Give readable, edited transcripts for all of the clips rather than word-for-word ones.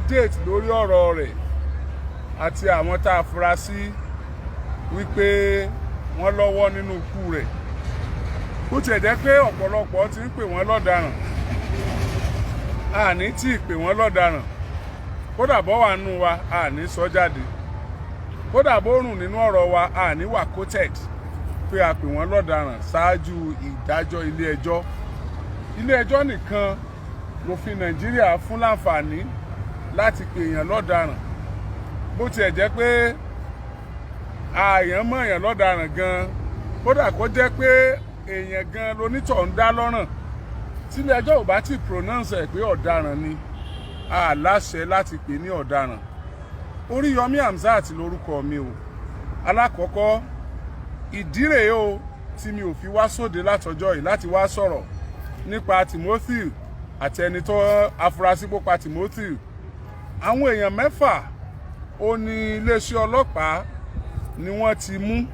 update lórí ọ̀rọ̀ rẹ̀ àti àwọn tá a fura sí wípé wọ́n lọ́wọ́ nínú ikú rẹ̀. Bó tiẹ̀ jẹ́ pé ọ̀pọ̀lọpọ̀ ti ń pè wọ́n lọ́daràn, àní tí ì pè wọ́n lọ́daràn, kódà bọ́ wà nù wa àní sọ jáde, kódà bó rùn nínú ọ̀rọ̀ wa àní wà quoted pé a pè wọ́n lọ́daràn ṣáájú ìdájọ́ ilé ẹjọ́. Ilé ẹjọ́ nìkan lòfin Nàìjíríà fún láǹfààní láti pè èèyàn lọ́daràn. Bó tiẹ̀ jẹ́ pé àyàn mọ̀ èèyàn lọ́daràn gan, kódà kó jẹ́ pé èèyàn gan lonítọ̀ ń dá lọ́rùn, tí ilé ẹjọ́ ò bá ti pronounce ẹ̀ pé ọ̀daràn ni, a láṣẹ láti pè ní ọ̀daràn. Oríyọmí Hamzat lórúkọ mi o. Alákọ̀ọ́kọ́, ìdí rèé o tí mi ò fi wá sóde látọjọ́ yìí láti wá sọ̀rọ̀ nípa Timothy àti ẹni tó afurasí pó pa Timothy. Àwọn èèyàn 6 ó ní iléeṣẹ́ ọlọ́pàá ni wọ́n ti mú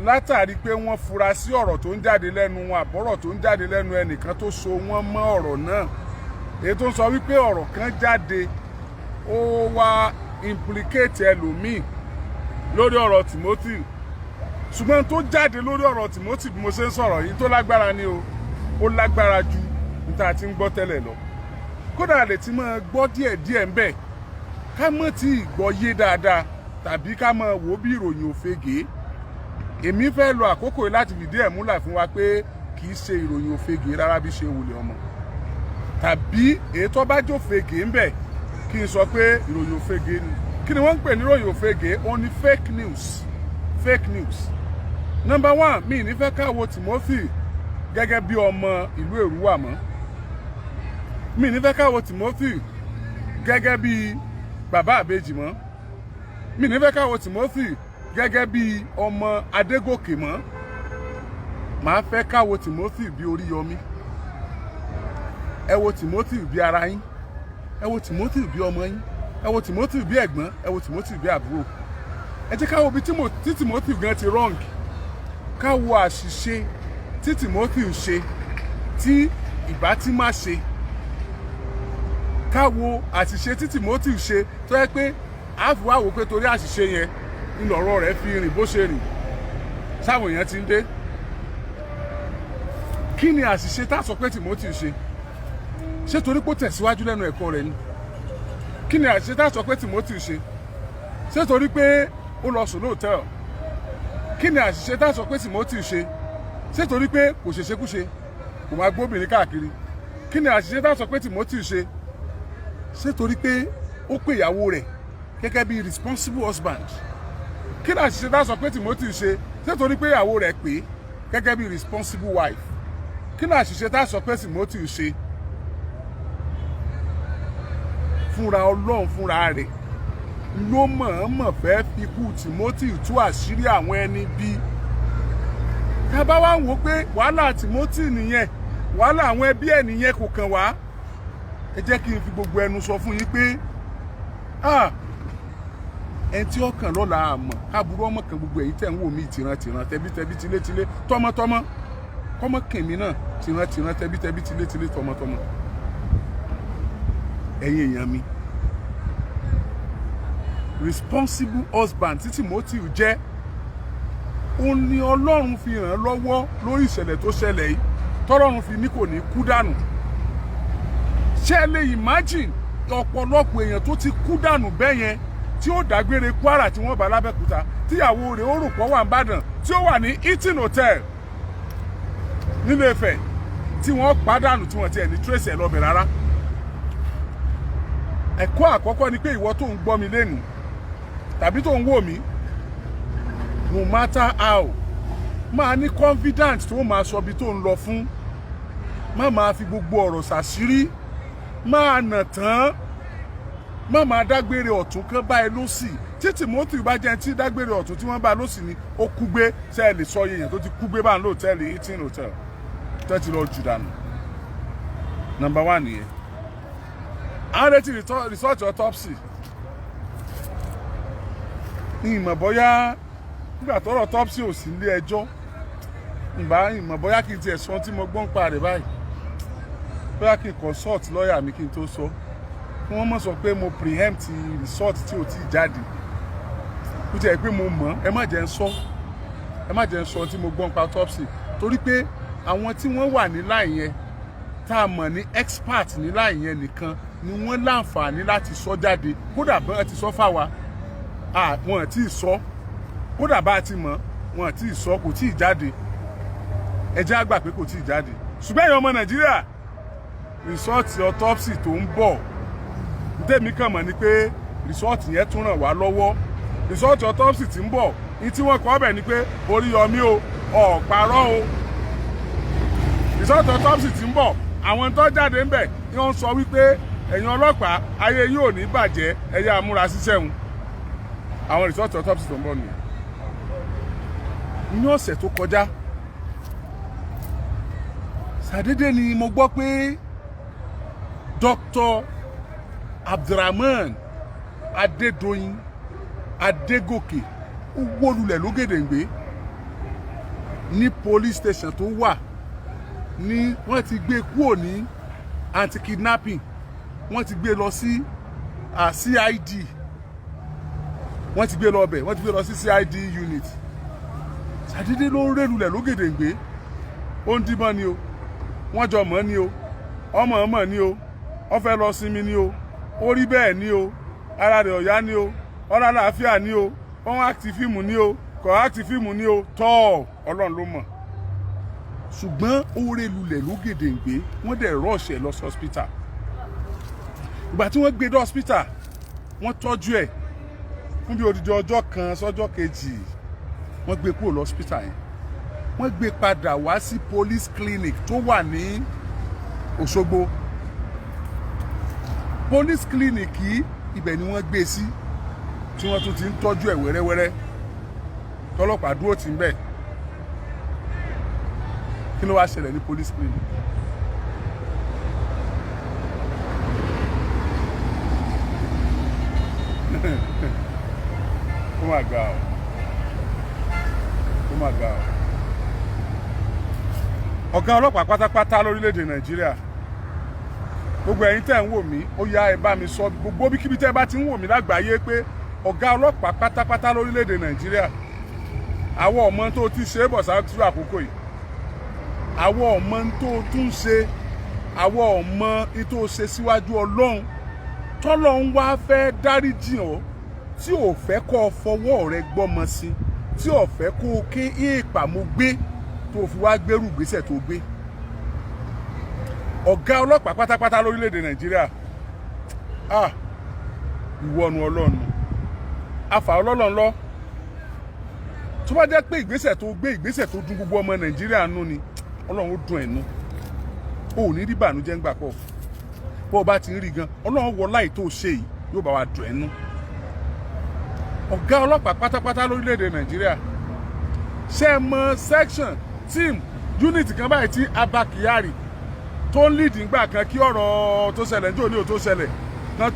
látàrí pé wọ́n fura sí ọ̀rọ̀ tó ń jáde lẹ́nu wọn àbọ̀rọ̀ tó ń jáde lẹ́nu ẹnìkan tó so wọ́n mọ́ ọ̀rọ̀ náà. Èyí tó ń sọ wípé ọ̀rọ̀ kan jáde ó wá implicate ẹlòmíì lórí ọ̀rọ̀ Timothy. Ṣùgbọ́n tó jáde lórí ọ̀rọ̀ Timothy bí mo ṣe ń sọ̀rọ̀ yìí tó lágbára ni o, ó lágbára ju níta tí ń gbọ́ tẹ́lẹ̀ lọ. Kódà lè ti máa gbọ́ díẹ̀díẹ̀ ń bẹ̀ ká mọ̀ tí ì gbọ́ yé dáadáa tàbí ká máa wò bí ìròyìn òfegè. Èmi fẹ́ lo àkókò yìí láti fìdí ẹ̀ múlẹ̀ fún wa pé kì í ṣe ìròyìn òfegè rárá bí ṣe wulẹ̀ ọmọ. Tàbí èyí tó bá jó fegè ń bẹ̀ kí n sọ pé ìròyìn òfegè ni. Kí ni wọ́n ń pè ní ìròyìn òfegè? Ó ní fake news. Fake news. Number 1, mi ní fẹ́ ká wo Timothy gẹ́gẹ́ bí ọmọ ìlú Èrúwà mọ́. Mi ní fẹ́ ká wo Timothy gẹ́gẹ́ bí bàbá àbèjì mọ́. Mi ní fẹ́ ká wo Timothy gẹ́gẹ́ bí ọmọ Adégòkè mọ́. Màá fẹ́ ká wo Timothy bí Oríyọmí. Ẹ wo Timothy bí ara yín. Ẹ wo Timothy bí ọmọ yín. Ẹ wo Timothy bí ẹ̀gbọ́n. Ẹ wo Timothy bí àbúrò. Ẹ jẹ́ ká wo bí tí Timothy gan ti wrong. Ká wo àṣìṣe tí Timothy ṣe tí ìbá tí má ṣe. Ká wo àṣìṣe tí Timothy ṣe tó yẹ pé a fi wá wò pé torí àṣìṣe yẹn nínú ọ̀rọ̀ rẹ̀ fi rìn bó ṣe rìn. Sáwọn èèyàn ti ń dé. Kí ni àṣìṣe tá sọ pé Timothy ṣe? Ṣé torí pé ó tẹ̀síwájú lẹ́nu ẹ̀kọ́ rẹ̀ ni? Kí ni àṣìṣe tá sọ pé Timothy ṣe? Ṣé torí pé ó lọ sùn lóòtẹ́ẹ̀lì? Kí ni àṣìṣe tá sọ pé Timothy ṣe? Ṣé torí pé kò ṣeṣekúṣe, kò máa gbóbìnrin káàkiri? Kí ni àṣìṣe tá sọ pé Timothy ṣe? Ṣé torí pé ó pè ìyàwó rẹ̀ gẹ́gẹ́ bí responsible husband? Kí ni àṣìṣe tá sọ pé Timothy ṣe? Ṣé torí pé ìyàwó rẹ̀ pè gẹ́gẹ́ bí responsible wife? Kí ni àṣìṣe tá sọ pé Timothy ṣe? Fúnra Ọlọ́run fúnra rẹ̀ ló mọ̀ọ́mọ̀ fẹ́ fi kú Timothy tú àṣírí àwọn ẹni bí. Tá bá wá wò pé wàhálà Timothy nìyẹn, wàhálà àwọn ẹbí ẹ̀ nìyẹn kò kàn wá. Ẹ jẹ́ kí n fi gbogbo ẹnu sọ fún yín pé ẹni tí ọkàn lọ́la àmọ́ aburú ọmọ kan gbogbo èyí tẹ̀ ń wò mí tìrantìran tẹbítẹbí tilétilé tọmọtọmọ kọ́mọ kèmí náà tìrantìran tẹbítẹbí tilétilé tọmọtọmọ. Ẹ̀yin èèyàn mi, responsible husband tí Timothy jẹ́, ó ní Ọlọ́run fi ràn lọ́wọ́ lórí ìṣẹ̀lẹ̀ tó ṣẹlẹ̀ yìí tọ́lọ́run fi ní kò ní kú dànù. Ṣé ẹ lè imagine ọ̀pọ̀lọpọ̀ èèyàn tó ti kú dànù bẹ́ẹ̀ yẹn tí ó dágbére Kwara tí wọ́n bá l'Ábẹ́òkúta tíyàwó rẹ̀ ó rò pọ̀ wà n'Íbàdàn tí ó wà ní Hilton Hotel nílé Ifẹ̀ tí wọ́n pàdánù tí wọ́n ti ẹ̀ ní trace ẹ̀ lọ́bẹ̀ rárá. Ẹ̀kọ́ àkọ́kọ́ ni pé ìwọ tó ń gbọ́ mi lẹ́nu tàbí tó ń wò mí, no matter how, máa ní confidence tó máa sọ bí tó ń lọ fún. Má máa fi gbogbo ọ̀rọ̀ ṣàṣírí, máa nà tán, má máa dágbére ọ̀tún kan bá ẹ lósì. Tí Timothy bá jẹ́ tí dágbére ọ̀tún tí wọ́n bá lósì ni ó kú gbé, ṣé ẹ lè sọ iye èèyàn tó ti kú gbé bá ń lóòtẹ́ẹ̀lì Hilton Hotel tó ti lọ jù dànù. Number 1 nìyẹn. À ń retí result autopsy. Ní ìmọ̀ bóyá nígbà tọ́rọ̀ autopsy ò sí ilé ẹjọ́, ìmọ̀ bóyá kí n tiẹ̀ sọ tí mo gbọ́n pa rẹ̀ báyìí, bóyá kí n consult lọ́ọ̀yà mi kí n tó sọ. wọ́n mọ̀ sọ pé mo preempt result tí ò tí jáde ó jẹ́ pé mo mọ̀ ẹ má jẹ́ ń sọ tí mo gbọ́ nípa autopsy torí pé àwọn tí wọ́n wà ní láì yẹn tá a mọ̀ ní expert ní láì yẹn nìkan ni wọ́n láǹfààní láti sọ jáde kódà bá wọn ti sọ fáwa wọn ti sọ kódà bá a ti mọ̀ wọn ti sọ kò tí ì jáde ẹ jẹ́ á gbà pé kò tí ì jáde ṣùgbọ́n ẹ̀yin ọmọ Nàìjíríà rìsọ́ọ̀tì autopsy tó ń bọ̀ tèmi kàn mọ̀ ni pé rìsọ́ọ̀tì yẹn tún ràn wá lọ́wọ́ rìsọ́ọ̀tì autopsy tí ń bọ̀ ní tí wọ́n kọ́ bẹ̀ ni pé Oríyọmí o ọ̀pàrọ̀ o rìsọ́ọ̀tì autopsy tí ń bọ̀ àwọn tó jáde ń bẹ̀ ni wọ́n sọ wípé ẹ̀yin ọlọ́pàá ayé yóò ní bàjẹ́ ẹ̀yà amúra ṣiṣẹ́ wọn àwọn rìsọ́ọ̀tì autopsy tó ń bọ̀ nìyẹn ní ọ̀sẹ̀ tó kọjá ṣàdédé ni mo gbọ́ pé Dr. Abdulrahman Adédoyin Adégòkè ó wó lulẹ̀ lógèdèǹgbé ní police station tó wà ní wọ́n ti gbé kúrò ní anti-kidnapping wọ́n ti gbé lọ sí CID wọ́n ti gbé lọ bẹ̀ wọ́n ti gbé lọ sí CID unit ṣàdédé ló ń ré lulẹ̀ lógèdèǹgbé ó ń díbọ́n ni o wọ́n jọ mọ́ ni o ọmọ ni o ó fẹ́ lọ sinmi ni o ó rí bẹ́ẹ̀ ni o ara rẹ̀ ọ̀yá ni o ọ̀rọ̀ àlàáfíà ni o wọ́n áàtì fíìmù ni o kọ̀ áàtì fíìmù ni o tọ́ Ọlọ́run ló mọ̀ ṣùgbọ́n ó ré lulẹ̀ lógèdèǹgbé wọ́n dẹ̀ rọ́ọ̀ṣẹ̀ lọ sí hospital ìgbà tí wọ́n gbé dé hospital wọ́n tọ́jú ẹ̀ fún bí odidi ọjọ́ kan sọ́jọ́ kejì wọ́n gbé kúrò lọ hospital yẹn wọ́n gbé padà wá sí police clinic tó wà ní Òṣogbo police clinic yìí ibẹ̀ ni wọ́n gbé sí tí wọ́n tún ti ń tọ́jú ẹ̀ wẹ́rẹ́wẹ́rẹ́ tọ́lọ́pàá dúró tì ń bẹ̀ kí ló wá ṣẹlẹ̀ ní police clinic oh my God oh my God ọ̀gá ọlọ́pàá pátápátá lórílẹ̀‐èdè Nàìjíríà gbogbo ẹ̀yin tẹ́ ń wò mí ó yá ẹ bá mi sọ gbogbo bíkíbi tẹ́ bá ti ń wò mí lágbàáyé pé ọ̀gá ọlọ́pàá pátápátá lórílẹ̀‐èdè Nàìjíríà àwọn ọmọ tó ti ṣe é bọ̀ sáájú àkókò yìí àwọn ọmọ tó tún ṣe àwọn ọmọ tó ṣe síwájú Ọlọ́run tọ́lọ́run wá fẹ́ dáríjì ọ́ tí ò fẹ́ kó fọwọ́ rẹ gbọ́mọ sí tí ò fẹ́ kó ké èèpàmọ́ gbé tó fi wá gbérù gbèsè tó gbé ọ̀gá ọlọ́pàá pátápátá lórílẹ̀‐èdè Nàìjíríà ìwọ̀nù Ọlọ́run afa Ọlọ́run lọ tó bá jẹ́ pé ìgbésẹ̀ tó gbé ìgbésẹ̀ tó dùn gbogbo ọmọ Nàìjíríà nú ni Ọlọ́run ó dùn ẹ̀nu o ò ní rí bànújẹ́ ńgbà pọ̀ bó o bá ti ń rí gan Ọlọ́run wọ láì tó ṣe yìí yóò bá wa dùn ẹ̀nu ọ̀gá ọlọ́pàá pátápátá lórílẹ̀‐èdè Nàìjíríà ṣe mọ section team unit kan báyìí tí Abba Kyari tó ń lead ńgbà kan kí ọ̀rọ̀ tó ṣẹlẹ̀ ní òní ò tó ṣẹlẹ̀ kan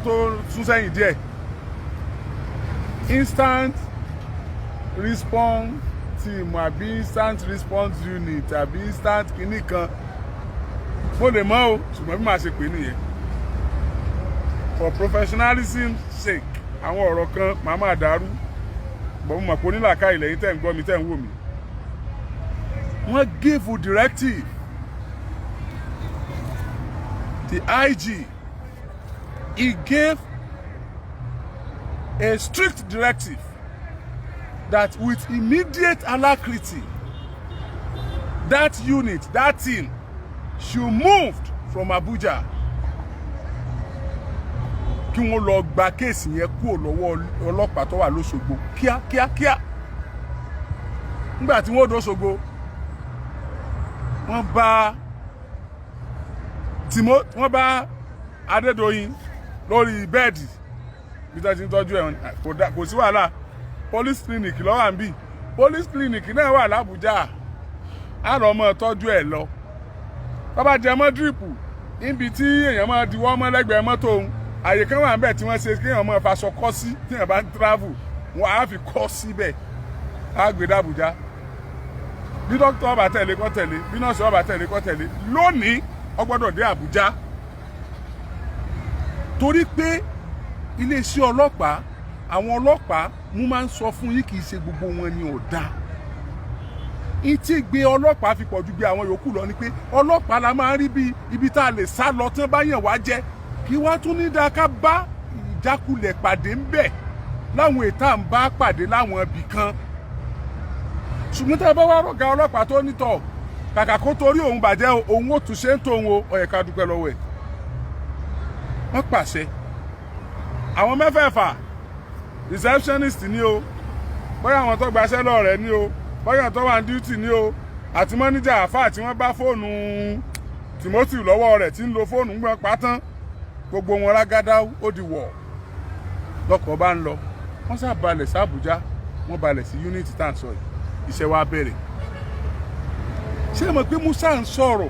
tó sún sẹ́yìn díẹ̀ instant response team àbí instant response unit àbí instant kìíní kan mo lè mọ̀ o ṣùgbọ́n bí màá ṣe pè nìyẹn for professionalism sake àwọn ọ̀rọ̀ kan màá máa dàrú bọ̀ mo mọ̀ pé onílàkà ilẹ̀ yìí tẹ̀ ń gbọ́ mi tẹ̀ ń wò mí wọ́n give a directive the IG he gave a strict directive that with immediate alacrity that unit that team should move from Abuja kí wọ́n lọ gba kéèsì yẹn kúrò lọ́wọ́ ọlọ́pàá tó wà lóṣogbo kíákíá nígbà tí wọ́n dóṣogbo wọ́n bá Adédoyin lórí bẹ́ẹ̀dì bí tó ti ń tọ́jú ẹ̀ kò sí wàhálà police clinic ló wà níbí police clinic náà wà l'Abuja á lọ mọ́ tọ́jú ẹ̀ lọ tó bá jẹ mọ́ dírípù níbi tí èèyàn máa diwọ́ mọ́ lẹ́gbẹ̀ẹ́ mọ́tò òun àyè kan wà níbẹ̀ tí wọ́n ṣe kí èèyàn máa faṣọ kọ́ sí tí èèyàn bá ń travel wọn á fi kọ́ síbẹ̀ á gbé d'Abuja bí dókítà ọba tẹ̀lé kó tẹ̀lé bí nọ́ọ̀sì ọba tẹ̀lé kó tẹ̀lé lónìí ó gbọ́dọ̀ dé Abuja torí pé iléeṣẹ́ ọlọ́pàá àwọn ọlọ́pàá mo máa ń sọ fún yín kì í ṣe gbogbo wọn ni ò dáa. Ìtì gbé ọlọ́pàá fi pọ̀jù gbé àwọn yòókù lọ ni pé ọlọ́pàá la máa ń rí bí ibi tá a lè sá lọ tán bá yàn wá jẹ kí wá tún ní dáa ká bá ìjákulẹ̀ pàdé ń bẹ̀ láwọn ètà ń bá pàdé láwọn ibì kan. Ṣùgbọ́n tá a bá wá rọ̀gá ọlọ́pàá tó nítọ̀ kàkà kó torí òun bàjẹ́ òun ó tún ṣe ń tóun o ó yẹ ká dúpẹ́ lọ́wọ́ ẹ̀. Wọ́n pàṣẹ àwọn mẹ́fẹ̀ẹ̀fà receptionist ni o bóyá àwọn tó gbaṣẹ́ lọ rẹ̀ ni o bóyá tó wà ní duty ni o àti mọ́níjà àfáà tí wọ́n bá fóònù Timothy lọ́wọ́ rẹ̀ tí ń lo fóònù ń gbọ́n pátán gbogbo wọn rágádá ó di wọ̀ lọ́kọ̀ bá ń lọ wọ́n sá balẹ̀ sí Àbújá wọ́n balẹ̀ sí unity tá à ń sọ yìí iṣẹ́ wa bẹ̀rẹ̀. Ṣé mọ̀ pé Musa ń sọ̀rọ̀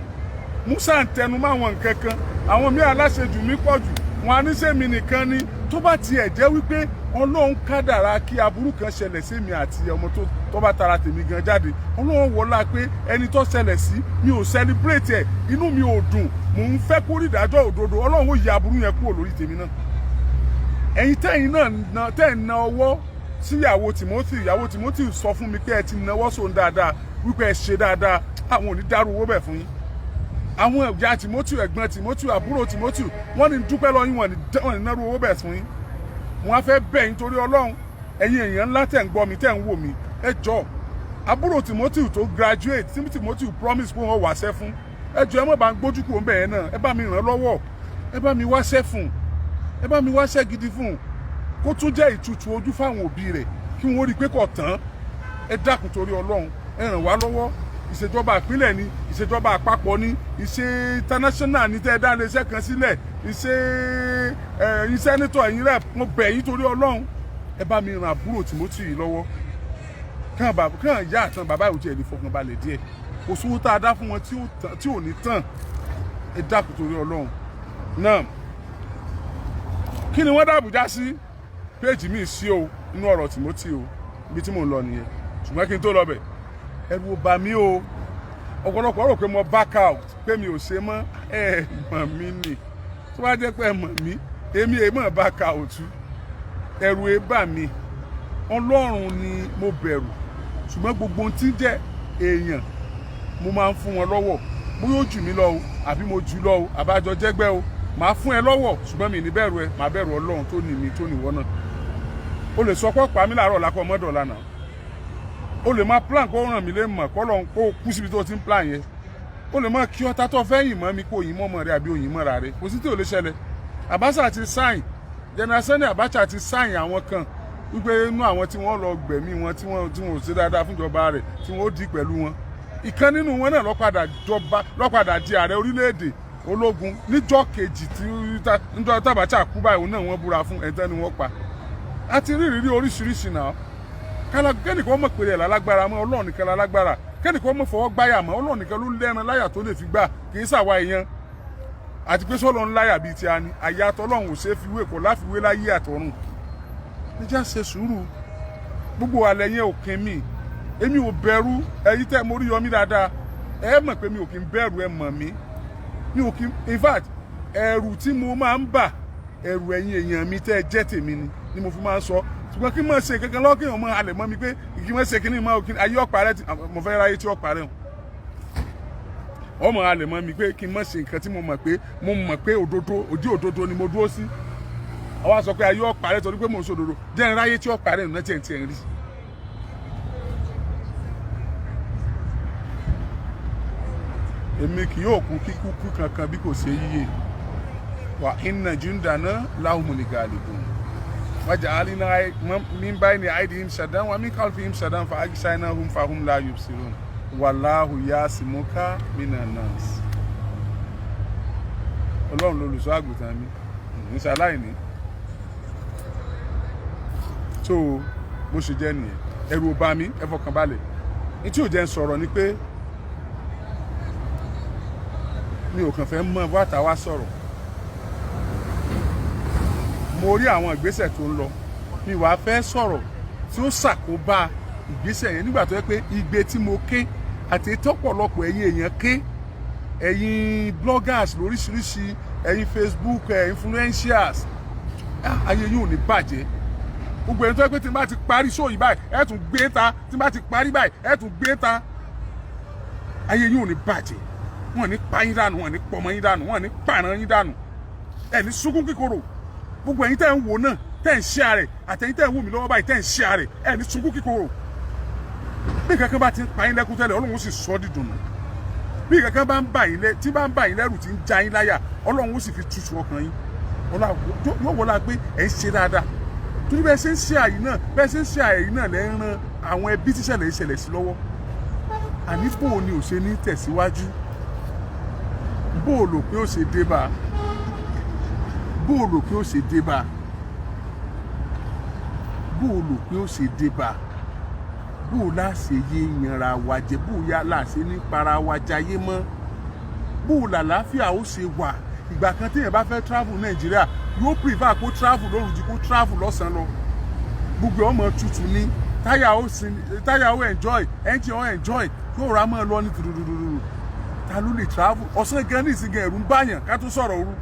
Musa ń tẹnu mọ́ àwọn nǹkan kan àwọn míì aláṣejù mi pọ̀ jù wọn á ní sẹ́mi nìkan ni tó bá tiẹ̀ jẹ́ wípé Ọlọ́run kádàrá kí aburú kan ṣẹlẹ̀ sí mi àti ọmọ tó bá tara tèmi gan jáde Ọlọ́run wọlá pé ẹni tó ṣẹlẹ̀ sí mi ò celebrate ẹ̀ inú mi ò dùn mò ń fẹ́ kó rí ìdájọ́ òdodo Ọlọ́run ó yí aburú yẹn kúrò lórí tèmi náà. Ẹ̀yin tẹ́yìn náà tẹ́ ń na ọwọ́ sí ìyàwó Timothy sọ fún mi pé ẹ ti nawọ́ sóun dáadáa wípé ẹ ṣe dáadáa àwọn ò ní dárú owó bẹ̀ fún yín. Àwọn ìyá Timothy ẹ̀gbọ́n Timothy àbúrò Timothy wọ́n ní dúpẹ́ lọ́yìn wọ́n ní nárú owó bẹ̀ fún yín. Wọ́n á fẹ́ bẹ̀ yín torí Ọlọ́run ẹ̀yin èèyàn ńlá tẹ̀ ń gbọ́ mi tẹ̀ ń wò mí ẹ jọ̀ọ́ àbúrò Timothy tó graduate Timothy promise pé wọ́n wáṣẹ́ fún ẹ jọ̀ọ́ ẹ má bá ń gbójú kúrò ńbẹ̀ yẹn náà ẹ bá mi ràn lọ́wọ́ ẹ bá mi wáṣẹ́ fún ẹ bá mi wáṣẹ́ gidi fún kó tún jẹ́ ìtutù ojú fáwọn òbí rẹ̀ kí wọ́n rí i pé kò tán ẹ dákun torí Ọlọ́run ẹ ràn wá lọ́wọ́ ìṣèjọba ìpínlẹ̀ ni ìṣèjọba àpapọ̀ ni ìṣe international ní tẹ́ ẹ dá iléeṣẹ́ kan sílẹ̀ ìṣe ẹ̀yin sẹ́nitọ̀ ẹ̀yin rẹ̀ mo bẹ̀ yín torí Ọlọ́run ẹ bá mi ràn àbúrò Timothy yìí lọ́wọ́ kàn ìyá àtàn bàbá ìwòjẹ́ ẹ̀ lè fọkàn balẹ̀ díẹ̀ kò sówó tá a dá fún wọn tí ò ní tàn ẹ dákun torí Ọlọ́run náà. Kí ni wọ́n dá Àbújá sí péèjì míì sí o inú ọ̀rọ̀ Timothy o ibi tí mò ń lọ nìyẹn ṣùgbọ́n kí n tó lọ bẹ̀ ẹ̀rù ò bà mí o ọ̀pọ̀lọpọ̀ rò pé mo back out pé mi ò ṣe mọ́ ẹ mọ̀ mí nì tó bá jẹ́ pé ẹ mọ̀ mí èmi èèmọ̀ back out ẹ̀rù ẹ bà mí Ọlọ́run ni mo bẹ̀rù ṣùgbọ́n gbogbo ohun tí jẹ́ èèyàn mo máa ń fún wọn lọ́wọ́ bóyá ó jù mí lọ o àbí mo jù lọ o àbájọ jẹ́gbẹ́ o màá fún ẹ lọ́wọ́ ṣùgbọ́n mi ní bẹ̀rù ẹ màá bẹ̀rù Ọlọ́run tó ní mi tó níwọ náà o lè sọ pé pa mí láàárọ̀ lákọ̀ mọ́dọ̀ lánàá o lè máa plan kó ràn mí lé mọ̀ kó lọ́n kó kú síbi tó ti ń plan yẹn o lè máa kí ọta tó fẹ́ yìn mọ́ mi kó yìn mọ́ rẹ àbí òyìn mọ́ra rẹ kò sí tí ò lè ṣẹlẹ̀ Abacha ti sáìn General Sani Abacha ti sáìn àwọn kan wípé inú àwọn tí wọ́n lọ gbẹ̀mí wọn tí wọ́n ò ṣe dáadáa fúnjọba rẹ̀ tí wọ́n ó dì pẹ̀lú wọn ìkan nínú wọn náà lọ́padà di ààrẹ orílẹ̀-èdè ológun níjọ́ kejì tí Abacha kú báyìí náà wọ́n búra fún ẹ̀ńtẹ́ ni wọ́n pa a ti rí ìrírí oríṣiríṣi náà kẹ́nìkan mọ̀ pé ẹ̀ lálágbára mọ́ Ọlọ́run nìkan lálágbára kẹ́nìkan mọ̀ fọwọ́ gbáyà mọ́ Ọlọ́run nìkan ló lẹ́ran láyà tó lè fi gbà kì í ṣàwa èèyàn àti pé sọ́lọ́run láyà bíi ti a ní àyà tọ́lọ́run ò ṣe é fi wé kò láfiwé láyé àtọ̀run níjà ṣe sùúrù gbogbo alẹ́ yẹn ò kín mi èmi ò bẹ̀rù ẹ̀yin tẹ́ mo rí yọmí dáadáa ẹ mọ̀ pé mi ò kí ń bẹ̀rù ẹ mọ̀ mí mi ò kí in fact ẹ̀rù tí mo máa ń bà ẹ̀rù ẹ̀yin èèyàn mi tẹ́ ẹ jẹ́ tèmi ni mo fi máa ń sọ ṣùgbọ́n kí n máa ṣe kankan lọ́kàn ọmọ alẹ̀ mọ́ mi pé kí n máa ṣe kíní máa ayé ọ̀pá rẹ mo fẹ́ ráyé tí ọ̀pá rẹ hàn ọmọ alẹ̀ mọ́ mi pé kí n máa ṣe nǹkan tí mo mọ̀ pé òdí òdodo ni mo dúró sí àwa sọ pé ayé ọ̀pá rẹ torí pé mo ń sòdodo jẹ́ n ráyé tí ọ̀pá rẹ nù náà tiẹ̀ ń rí. èmi kì yóò kú kíkú kankan bí kò ṣe yíyẹ wà inna jundana lahumul ghalibun waj'alna min bayni aydihim saddan wa min khalfihim saddan fa aghshaynahum fahum la yubsirun wallahu yasimuka minan nas. Ọlọ́run lolùṣọ́ àgùntàn mi ní ṣaláìní tó bó ṣe jẹ́ nìyẹn ẹ̀rù ò bà mí ẹ fọkàn balẹ̀ ní tí ò jẹ́ ń sọ̀rọ̀ ni pé mi ò kàn fẹ́ mọ bàtà wá sọ̀rọ̀ mo rí àwọn ìgbésẹ̀ tó ń lọ mi wàá fẹ́ sọ̀rọ̀ tí ó ṣàkóbá ìgbésẹ̀ yẹn nígbà tó yẹ pé igbe tí mo ké àti tọ́pọ̀lọpọ̀ ẹ̀yin èèyàn ké ẹ̀yin bloggers lóríṣiríṣi ẹ̀yin Facebook influencers ayé yín ò ní bàjẹ́ gbogbo ẹni tó yẹ pé tí n bá ti parí show yìí báyìí ẹ tún gbé ta tí n bá ti parí báyìí ẹ tún gbé ta ayé yín ò ní bàjẹ́ wọn ní pa yín dànù wọn ní pọmọ yín dànù wọn ní pààrọ̀ yín dànù ẹ ní sunkún kíkorò gbogbo ẹ̀yin tẹ́ ń wò náà tẹ́ ń share rẹ̀ àtẹ̀yin tẹ́ ń wò mí lọ́wọ́ báyìí tẹ́ ń share rẹ̀ ẹ ní sunkún kíkorò bí kankan bá ti ń pa yín lẹ́kún tẹ́lẹ̀ Ọlọ́run ó sì sọ dídùn bí kankan bá ń bà yín tí bá ń bà yín lẹ́rù tí ń já yín láyà Ọlọ́run ó sì fi tutù ọkàn yín yóò wọlá pé ẹ̀ ń ṣe dáadáa torí bẹ́ẹ̀ ṣe ń ṣe àyè náà bẹ́ẹ̀ ṣe ń ṣe àyè náà lẹ́ ń ran àwọn ẹbí tíṣẹ̀lẹ̀ ìṣẹ̀lẹ̀ sí lọ́wọ́ àní bò ni ò ṣe ní tẹ̀síwájú bò lò pé ó ṣe débà bò lò pé ó ṣe débà bò lò pé ó ṣe débà bò láṣẹ yé yanra wa jẹ bò yá láṣẹ ní para wa jayé mọ́ bò làlàáfíà ó ṣe wà ìgbà kan téèyàn bá fẹ́ travel Nàìjíríà yóò prefer kó travel lóru ju kó travel lọ́sàn-án lọ gbogbo ọmọ tutù ní táyà ó enjoy engine ó enjoy yóò rà mọ́ lọ ní dùdùdùdù ta ló lè travel ọ̀sán gan ní ìsìnkú ẹ̀rù ń báyàn ká tó sọ̀rọ̀ òru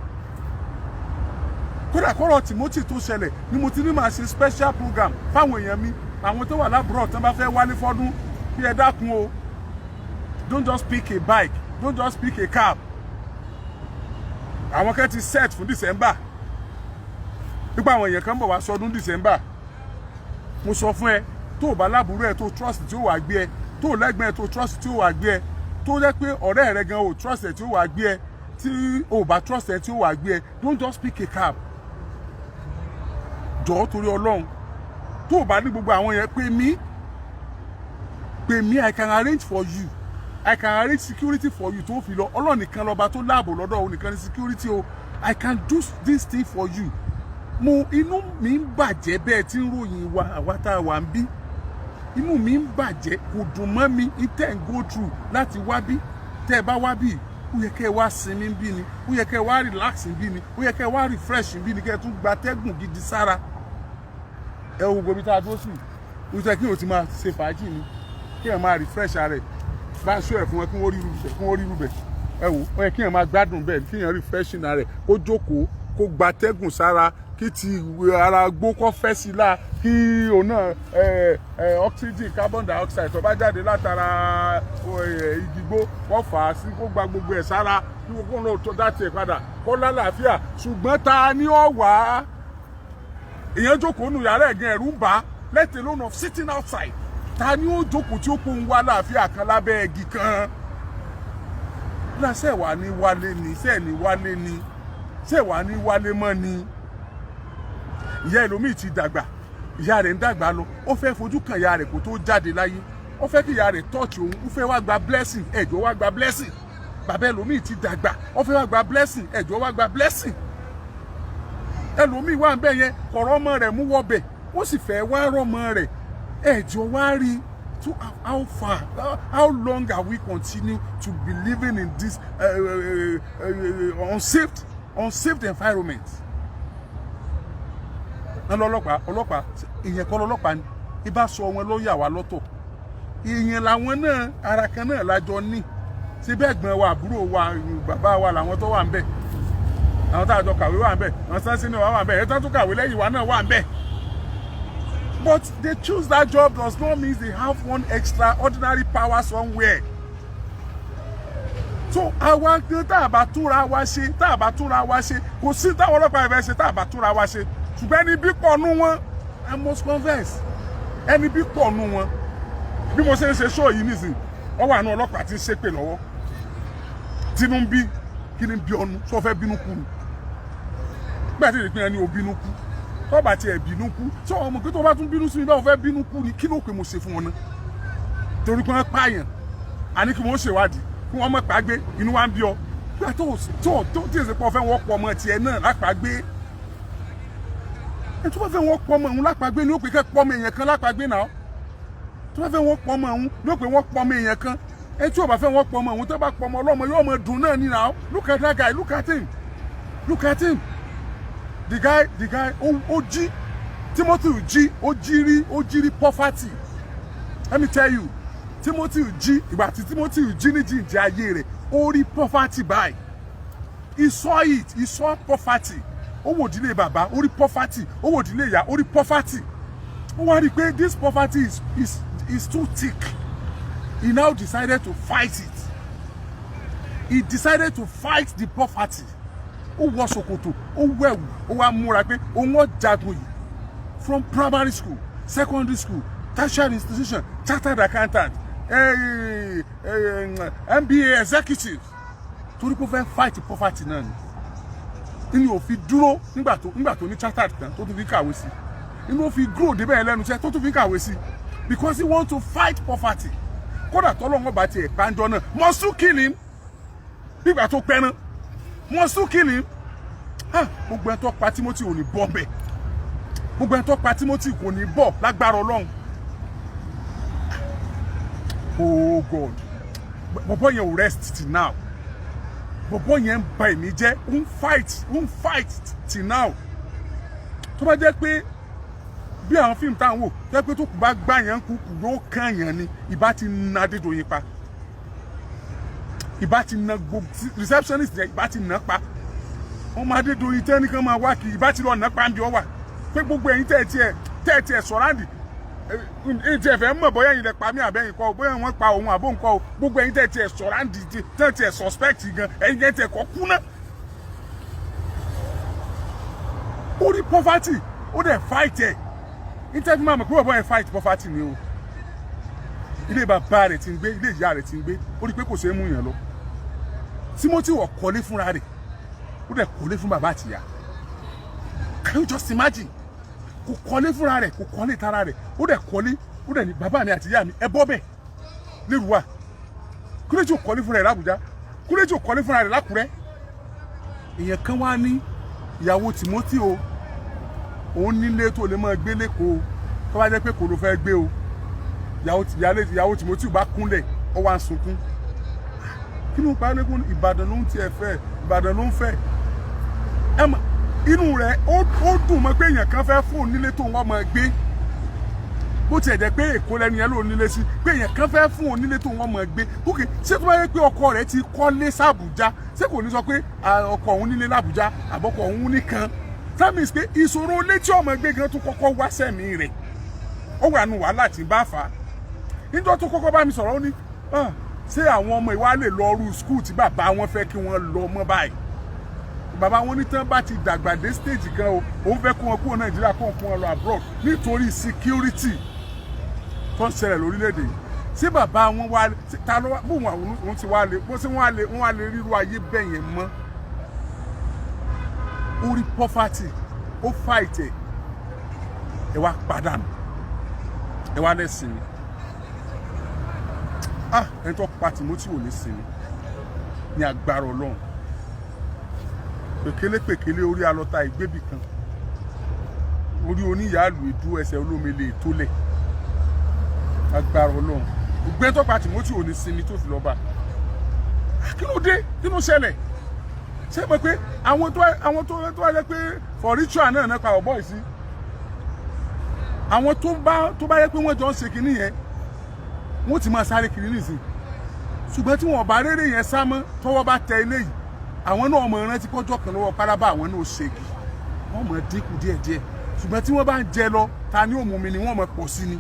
kódà kọ́rọ̀ Timothy tó ṣẹlẹ̀ ni mo ti ní máa ṣe special program fáwọn èèyàn mi àwọn tó wà lábúrò tán bá fẹ́ wálé fọ́dún bí ẹ dákun o don't just pick a bike don't just pick a cab àwọn kan ti set fún December nípa àwọn èèyàn kan bọ̀ wá sọdún December mo sọ fún ẹ tó o bá lábúrò ẹ tó trust tí ó wà gbé ẹ tó o lẹ́gbẹ̀ẹ́ tó trust tí ó wà gbé ẹ tó jẹ́ pé ọ̀rẹ́ rẹ gan o trust ẹ tí ó wà gbé ẹ tí o bá trust ẹ tí ó wà gbé ẹ don't just pick a cab jọ̀ọ́ torí Ọlọ́run tó o bá ní gbogbo àwọn yẹn pè mí I can arrange for you I can arrange security for you tó fi lọ Ọlọ́run nìkan lọ́ba tó láàbò lọ́dọ̀ òun nìkan ní security o I can do this thing for you mo inú mi ń bàjẹ́ bẹ́ẹ̀ tí ń ròyìn wa àwa tá a wà ń bí inú mi ń bàjẹ́ kò dùn mọ́ mi intend go through láti wá bí tẹ́ ẹ bá wá bí ó yẹ kẹ́ ẹ wá sinmi bí ni ó yẹ kẹ́ ẹ wá relax bí ni ó yẹ kẹ́ ẹ wá refresh bí ni kẹ́ ẹ tún gba tẹ́gùn gidi sára ẹ wo gbogbo tá a dúró sí ó yẹ kí o ti máa ṣe fàájì ni kí ẹ máa refresh ara ẹ bá ṣó ẹ fún wọn kí wọ́n rí rúbẹ̀ ẹ wò ó yẹ kí ẹ máa gbádùn bẹ́ẹ̀ kí ẹ refresh ara ẹ kó jókòó kó gba tẹ́gùn sára kí ti ara gbó kó fẹ́ sí la kí òun náà oxygen carbon dioxide tó bá jáde látara igi gbó kó fà á sí kó gba gbogbo ẹ̀ sára kí kó náà tó dá tiẹ̀ padà kó lálàáfíà ṣùgbọ́n ta ni ó wà á èèyàn jókòó nù yàrá ẹ̀gán ẹ̀rù ń bà á let alone of sitting outside ta ni ó jókòó tí ó kó ń wá láàfíà kan lábẹ́ igi kan lásẹ̀ wà ní wálé ni sẹ́ẹ̀ ní wálé ni sẹ́ẹ̀ wà ní wálé mọ́ ni ìyá ẹlòmíì ti dàgbà ìyá rẹ̀ ń dàgbà lọ ó fẹ́ fojú kan ìyá rẹ̀ kó tó jáde láyé ó fẹ́ kí ìyá rẹ̀ touch òun ó fẹ́ wá gba blessing ẹ̀jọ̀ wá gba blessing bàbá ẹlòmíì ti dàgbà ó fẹ́ wá gba blessing ẹ̀jọ̀ wá gba blessing ẹlòmíì wà ń bẹ̀ yẹn kọ̀rọ̀ ọmọ rẹ̀ mú wọbẹ̀ ó sì fẹ́ wá rọ́mọ rẹ̀ ẹ̀jọ̀ wá rí to how far how long are we continue to be living in this unsafe environment. ọlọ́pàá ìyẹn kọ́ lọ́lọ́pàá ni ibà sọ wọn ló yà wá lọ́tọ̀ ìyẹn làwọn náà ara kan náà lájọ ní ṣe bẹ́ẹ̀ gbọ́n wa àbúrò wa bàbá wa làwọn tó wà ń bẹ̀ àwọn tá a jọ kàwé wà ń bẹ̀ àwọn sáńsì náà wà ń bẹ̀ ẹ̀tọ́ tó kàwé lẹ́yìn wa náà wà ń bẹ̀ but they choose that job does not mean they have one extraordinary power somewhere so àwa gan tá a bá túnra wa ṣe kò sí táwọn ọlọ́pàá ẹ̀fẹ́ ṣe tá a bá túnra wa ṣe ṣùgbọ́n ẹni bí pọ̀ nú wọn I must confess ẹni bí pọ̀ nú wọn bí mo ṣe ń ṣe ṣó yìí nísìnyí wọ́n wà ní ọlọ́pàá tí ń ṣépè lọ́wọ́ tínú ń bí kí ni bí ọnu tó fẹ́ bínú kú ni nígbà tí ìpínlẹ̀ ní o bínú kú tó bá tiẹ̀ bínú kú tó ọmọ pé tó bá tún bínú sí mi báwo fẹ́ bínú kú ni kí ló pé mo ṣe fún wọn náà torí pé wọ́n pààyàn àní kí wọ́n ṣèwádìí kí wọ́n mọ̀ pàgbé inú wa ń bí ọ nígbà tó tí èsì pọ̀ fẹ́ wọ́n pọ̀ ọmọ tiẹ̀ náà lápàgbé ẹ tó bá fẹ́ wọ́n pọ̀ ọmọ òun lápàgbé ni ó pè kẹ́ pọ̀ ọmọ èèyàn kan lápàgbé náà tó bá fẹ́ wọ́n pọ̀ ọmọ òun ni ó pè wọ́n pọ̀ ọmọ èèyàn kan ẹ tí ò bá fẹ́ wọ́n pọ̀ ọmọ òun tó bá pọ̀ ọmọ ọlọ́mọ yóò mọ dùn náà ní náà look at that guy look at him the guy ó jí Timothy ó jí poverty let me tell you Timothy jí ìgbà tí Timothy jí ní jíǹde ayé rẹ̀ ó rí poverty báyìí he saw it, he saw poverty. Ó wò ìdílé bàbá, ó rí poverty. Ó wò ìdílé ìyá, ó rí poverty. Ó wá rí pé this poverty is too thick. He now decided to fight it. He decided to fight the poverty. Ó wọ ṣòkòtò, ó wẹ̀wù, ó wá múra pé òun ó jagun yìí. From primary school, secondary school, tertiary institution, chartered accountant, MBA executive. Torí pé ó fẹ́ fight poverty náà ni. Inú ò fi dúró nígbà tó ní chartered kan tó tún fi kàwé sí. Inú ò fi grow débẹ̀ lẹ́nu iṣẹ́ tó tún fi kàwé sí. Because he want to fight poverty. Kódà tọ́lọ́run bá tiẹ̀ pàǹjọ náà, must you kill him? Nígbà tó pẹ́ náà, must you kill him? Gbogbo ẹni tó pa Timothy ò ní bọ́ bẹ́ẹ̀. Gbogbo ẹni tó pa Timothy kò ní bọ́ lágbára Ọlọ́run. Oh God. Bọ̀bọ̀ yẹn ò rest till now. Bọ̀bọ̀ yẹn ń ba èmi jẹ́, ń fight till now. Tó bá jẹ́ pé bí àwọn fíìmù tá à ń wò, tó jẹ́ pé tó kù bá gbá yẹn kú yóò kàn yẹn ni, ìbá ti na Adédoyin pa. Ìbá ti na gbogbo receptionist yẹn, ìbá ti na pa. Wọ́n máa Adédoyin tẹ́ ní kán máa wá kí ìbá ti lọ na pa ń bí ọ wà. Pé gbogbo ẹ̀yin tẹ́ ẹ̀ sọ̀ráǹdì. Tí ẹ fẹ́ mọ̀ bóyá ẹ̀yin lẹ pa mí àbẹ́yìn kọ́, bóyá wọ́n pa òun àbó nǹkan o. Gbogbo ẹ̀yin tẹ́ ẹ̀ sọ̀ráǹdì tẹ́ ẹ̀ suspect gan, ẹ̀yin tẹ́ ẹ̀ kọ́ kú náà. Ó rí poverty, ó dẹ̀ fight ẹ̀. Interview máa mọ̀ pé bọ̀bọ̀ yẹn fight poverty ni o. Ilé bàbá rẹ̀ ti ń gbé, ilé ìyá rẹ̀ ti ń gbé, ó rí pé kò ṣeé mú yàn lọ. Timothy wọ̀ kọ́lé fúnra rẹ̀, ó dẹ̀ kọ́lé fún bàbá àtìyá. Can you just imagine? Kò kọ́lé fúnra rẹ̀, kò kọ́lé tara rẹ̀, ó dẹ̀ kọ́lé, ó dẹ̀ ní bàbá mi àtìyá mi ẹ bọ́ bẹ̀ lérúwà. Kúrẹ́jì ò kọ́lé fúnra rẹ̀ l'Àbújá, Kúrẹ́jì ò kọ́lé fúnra rẹ̀ l'Àkúrẹ́. Èèyàn kan wá ní ìyàwó Timothy o, òun nílé tó lè máa gbé lẹ́kọ̀ọ́, tó bá jẹ́ pé kò ló fẹ́ gbé o. Ìyàwó Timothy bá kúnlẹ̀, ó wá ń sunkún. Kí ló ń pa lẹ́kùn? Ìbàdàn ló ń tiẹ̀ fẹ́, Ìbàdàn ló ń fẹ́. Inú rẹ̀ ó dùn mọ́ pé èèyàn kan fẹ́ fún nílé tó wọ́n máa gbé. Bó tiẹ̀ jẹ́ pé Èkó lẹ́ni yẹn ló nílé sí, pé èèyàn kan fẹ́ fún nílé tó wọ́n máa gbé. Okay, ṣé tó bá yẹ pé ọkọ rẹ̀ ti kọ́lé s'Àbújá, ṣé kò ní sọ pé ọkọ òun nílé l'Àbújá àbọ̀kọ òun nìkan? That means pé ìṣòro létí ọmọ gbé gan tó kọ́kọ́ wá sẹ́mi rẹ̀. Ó wà nù wàhálà tí ń bá fà á. Níjọ́ tó kọ́kọ́ bá mi sọ̀rọ̀ ó ní, ṣé àwọn ọmọ ìwà lè lọ rú skul tí bàbá wọn fẹ́ kí wọ́n lọ mọ́ báyìí? Bàbá wọn ní tán bá ti dàgbà dé stage kan o, òun fẹ́ kó wọn kúrò Nàìjíríà kó wọn lọ abroad nítorí security tó ń ṣẹlẹ̀ lórílẹ̀‐èdè yìí. Ṣé bàbá wọn wá ta ló wá bó wọn ti wá lè bó ṣe wọ́n á lè ríru ayé bẹ́ẹ̀ yẹn mọ́? Ó rí poverty, ó fight ẹ̀, ẹ wá pàdánù, ẹ wá lẹ́sìn mi. Ẹni tó pa Timothy ò ní sinmi ní agbára Ọlọ́run. Pèkélé orí alọ́ta ìgbébì kan, orí oníyàálù ìdú ẹsẹ̀ olómele ìtólẹ̀, agbára Ọlọ́run. Ìgbẹ́ tó pa Timothy ò ní sinmi tó fi lọ bá. Kí ló dé? Kí ló ṣẹlẹ̀? Ṣé mọ̀ pé àwọn tó wá jẹ́ pé for ritual náà pa ọ̀bọ̀ yìí sí? Àwọn tó bá yẹ pé wọ́n jọ ń ṣe kinní yẹn, wọ́n ti máa sáré kiri nísìn. Ṣùgbọ́n tí wọ́n bá rere yẹn sá mọ́ tọ́wọ́ bá tẹ ilé yìí, àwọn náà mọ̀ rántí pọ́jọ́ kan lọ́wọ́ pálábá àwọn náà ṣègì, wọ́n mọ̀ dínkù díẹ̀díẹ̀. Ṣùgbọ́n tí wọ́n bá ń jẹ lọ, ta ni ó mú mi ni wọ́n mọ̀ pọ̀ sí ni.